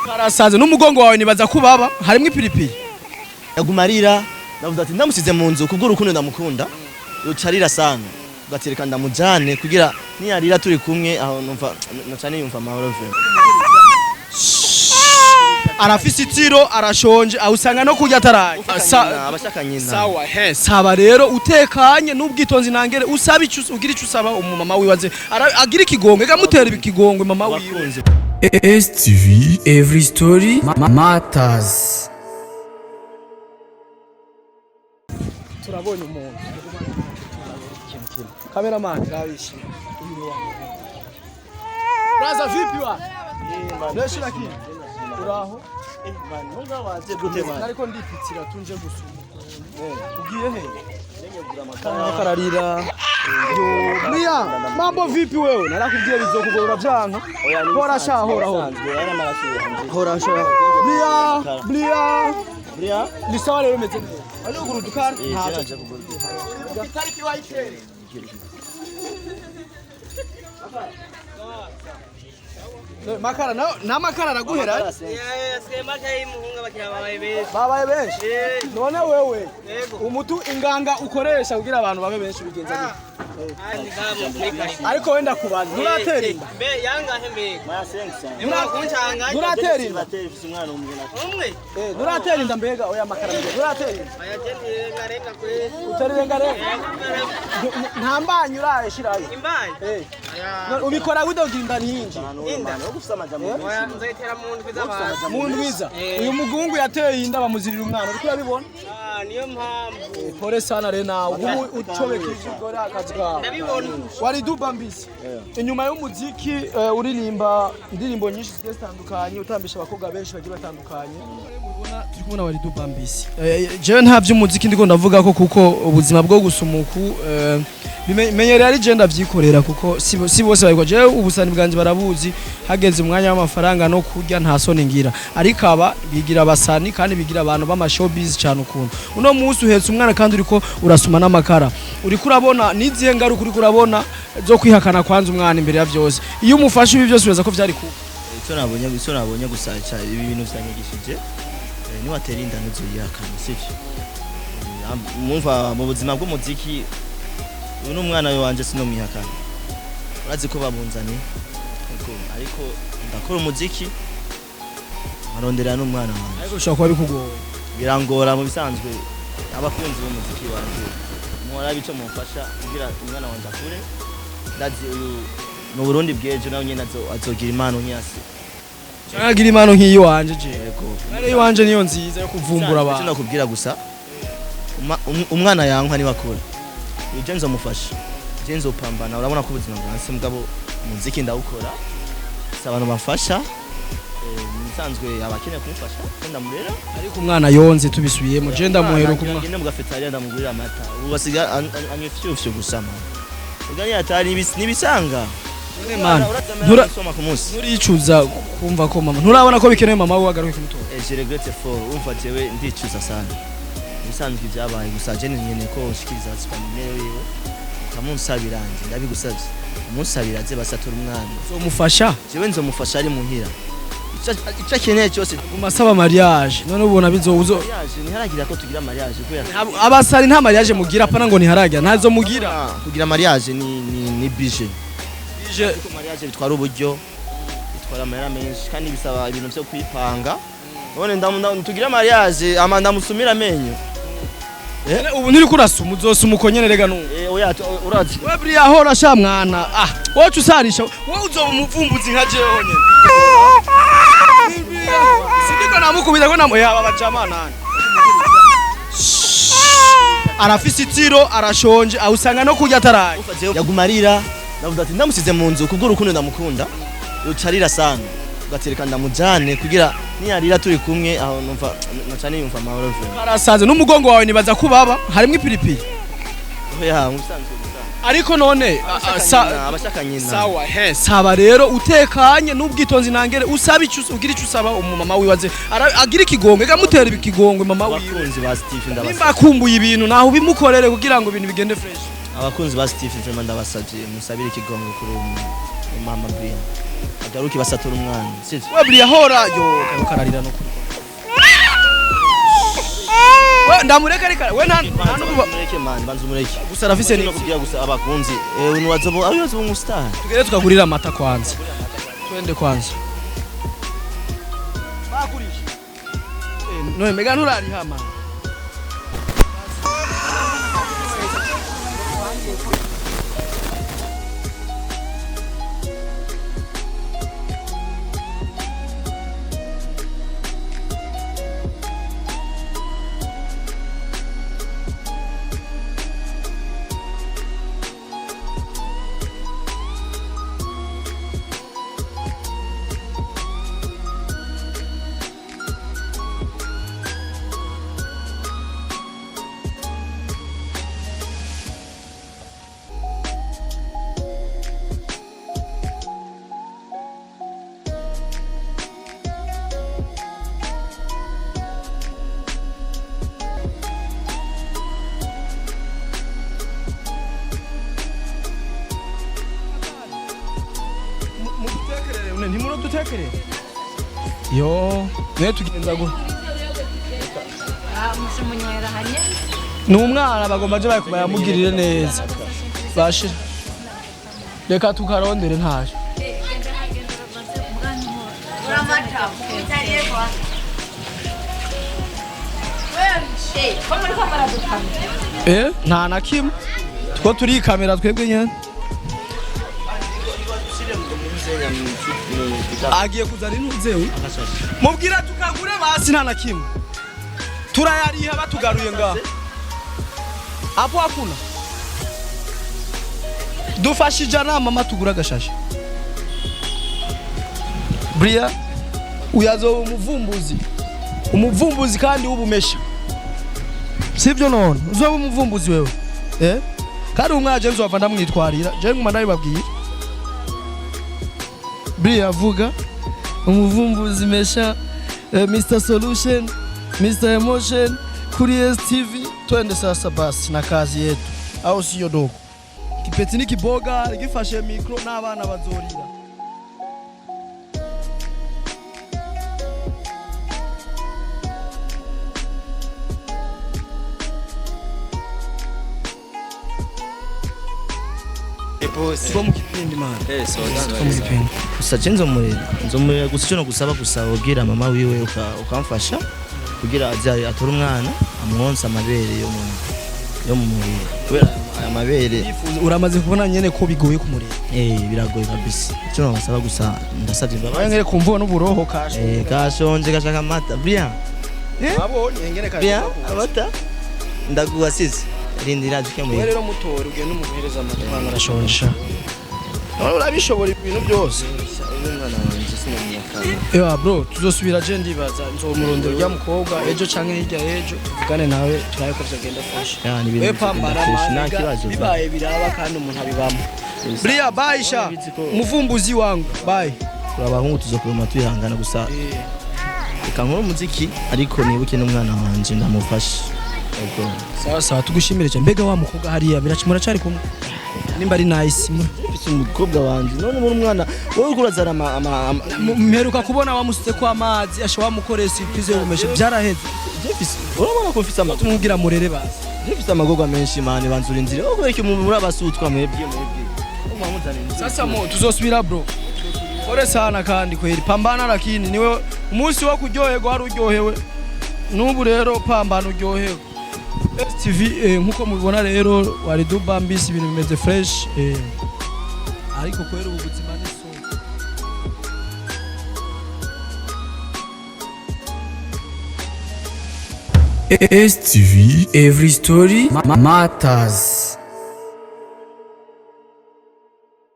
Karasaze n'umugongo wawe nibaza kubaba harimo ipiripiri. Yagumarira navuze ati ndamusize mu nzu kubwo urukundo ndamukunda. Yocarira sana. Ugatereka ndamujane kugira niyarira turi kumwe aho numva nacane yumva amahoro vyo. Arafise itiro arashonje awusanga no kurya ataraye. Abashaka nyina. Sawa saba rero utekanye n'ubwitonzi nangere usaba icyo ugira icyo usaba umumama wibaze agira ikigongwe gamutera ikigongwe mama wiwe. STV every story matters. Turabonye umuntu. Cameraman rabishi. Braza vipi wa? Leshi lakini. Uraho? Nunga waje gutema. Ariko ndipitsira tunje gusuma. Ugiye he? Kararira. Mia, mambo vipi wewe? Narakubwiye bizokugora byanka. Hora sha hora. Hora sha. Blia. Ni sawa rero meze neza. Ali uguru dukana. Ntaje kugura. Gatari kiwaike. Makara na makara araguhera babaye benshi none wewe umutu inganga ukoresha kugira abantu babe benshi bigenza ariko wenda kubanza nuratera inda mbe yangahe mbe nuratera inda umwe nuratera inda mbega oya makara mbe nuratera inda uterenga nta mbanyu uraye shirayo imbanyu ubikora widoginda ntinji Mundwiza uyu mugungu yateye inda bamuzirira umwana uriko yabibona niyo mpamvu pore sana rena ucobekije igora akazi kawe ndabibona Waridu bambisi inyuma y'umuziki uririmba indirimbo nyinshi zitandukanye utambisha abakobwa benshi bagiye batandukanye turi kubona Waridu bambisi je nta by'umuziki ndiko ndavuga ko kuko ubuzima bwo gusumuku bimenyereye ari je ndavyikorera kuko si bose bariko je ubusani bwanje barabuzi hageze umwanya w'amafaranga no kurya nta soni ngira ariko aba bigira abasani kandi bigira abantu b'ama showbiz cyane ukuntu uno munsi uhetse umwana kandi uriko urasuma n'amakara uriko urabona nizihe ngaruka uriko urabona zo kwihakana kwanza umwana imbere ya byose iyo umufashe ibi byose uraza ko vyari ku icyo nabonye gusaca ibi bintu vyanyigishije ni watera inda nzo yihakana sivyo mumva mu buzima bw'umuziki uno mwana wanje sino mwihakana urazi ko babunzani ariko ndakora umuziki arondera n'umwana wanje ariko ushaka kuba bikugoye birangora mu bisanzwe abakunzi b'umuziki wanje mora bico mufasha kugira umwana wanje akure ndazi uyu mu Burundi bwejo nawe nyene azogira impano nyasi agira impano nk'iyi wanje je ari wanje niyo nziza yo kuvumbura abantu cyo nakubwira gusa umwana yankwa ni wakura ije nzomufasha je nzopambana urabona ko ubuzima bwanse mugabo umuziki ndawukora abantu bafasha nisanzwe abakeneye kumufasha kandi amurera ariko umwana yonze tubisubiyemo je ndamuhero kumwa ngende mu gafetariya ndamugurira amata ubasiga anyefyufye gusama ugani atari nibisanga nturicuza kumva ko mama nturabona ko bikeneye mama we agaruke kumutora je regrette fort umva jewe ndicuza sana bisanzwe byabaye gusa je nyene ko ushikiriza famille yewe kamunsabiranje ndabigusavye umusabira ze basatura umwana uzomufasha jewe nzomufasha ari muhira icyo akeneye cyose umasaba mariage none ubona bizozo mariage ntiharagira ko tugira mariage kubera abasari nta mariage mugira pana ngo ntiharagira ntazo mugira kugira mariage ni budget ko mariage bitwara uburyo bitwara amahera menshi kandi bisaba ibintu byo kwipanga none tugira mariage amanda musumira amenyo ubu ntiri kurasuma uzosuma uko nyene rega numva oya urazi we bri ahora sha mwana wocu usarisha wowe uzoba umuvumbuzi nka je honyene sidiko namukubita ko namo yaba bajamana arafise itiro arashonje awusanga no kurya ataraye yagumarira navuze ati ndamusize mu nzu kubwo urukundo ndamukunda yocarira sana ugatereka ndamujane kugira niyarira turi kumwe aho numva nacane yumva amahoro vyo karasaze n'umugongo wawe nibaza kubaba harimo ipiripiri oya musanzwe ariko none abashaka nyina sawa saba rero utekanye n'ubwitonzi nangere usaba icyo ugira icyo usaba umumama wibaze agira ikigongwe gamutera ikigongwe mama wiwe abakunzi ba Steve ndabasaba nimba kumbuye ibintu naho bimukorere kugira ngo ibintu bigende fresh abakunzi ba Steve ndabasabye musabire ikigongwe kuri mama Brian agaruke basatura umwana sivyo we buriya hora yo kararira no kuri we ndamureka reka we nta mureke man banza umureke gusa rafise ni kugira gusa abakunzi unwazobo ayozo umustar tugere tukagurira amata kwanza twende kwanza bakurisha no mega nturari hama ntimuro dutekere yo ne tugenza go musimunywera hanye ni umwana bagomba je bayikuba yamugirire neza bashira reka tukarondere ntaje nta na kimwe two turi kamera twebwe nyene agiye kuzana intuzewe mubwira tukagure basi nta na kimwe turayariha batugaruye ngaho apo hakuna dufashije na mama tugura agashashe bria uyazo umuvumbuzi kandi w'ubumesha sivyo none uzoba umuvumbuzi wewe kandi umwaje nzova ndamwitwarira je nguma ndabibabwiye bria vuga umuvumbuzi mesha Mr Solution Mr Emotion kuri STV twende sasa basi na kazi yetu au sio dogo kipeti ni kiboga gifashe mikro n'abana bazorira Sibo mukipindi man. Sibo mukipindi. Gusa nzomurera gusa cyo no gusaba gusa ubwira mama wiwe ukamfasha kugira azaye atora umwana amwonsa amabere yo mu mubiri. Kubera aya mabere uramaze kubona nyene ko bigoye kumurera. Biragoye kabisa. Cyo no basaba gusa ndasabye baba ngere kumvuga n'uburoho kasho. Kashonje gashaka amata. Brian. Abonye ngene kasho. Brian abata ndaguwasize. Rindira dukemwe. Rero mutora ugende umuhereza amatwana arashonje. None urabishobora ibintu byose. Bro tuzosubira je ndibaza nzomurondera rya mukobwa ejo canke hirya ejo tuvugane nawe turaye ko byagenda fasha. Yani ibintu nta kibazo. Bibaye biraba kandi umuntu abibamo. Bria baisha muvumbuzi wangu bye. Turabahungu tuzokuruma tuyihangana gusa. Kankuru muziki ariko nibuke n'umwana wanje ndamufasha. Sawa tugushimire cyane mbega wa mukobwa hariya muracari kumwe nimba ari nice mfite umukobwa wanje none muri umwana wowe kurazana mperuka kubona wamusutse kwa amazi asha wamukoresa ipize umeshe byaraheze urabona ko mfite amagogo tumubwira murere basi mfite amagogo menshi mane banzura inzira wowe iki muri abasutwa mwebwe sasa tuzosubira bro ore sana kandi kweri pambana lakini niwe umunsi wo kuryoherwa hari uryohewe n'ubu rero pambana uryohewe STV nkuko mubibona rero Waridu bambisi ibintu bimeze fresh ariko kwera ubuzima ni so STV every story matters.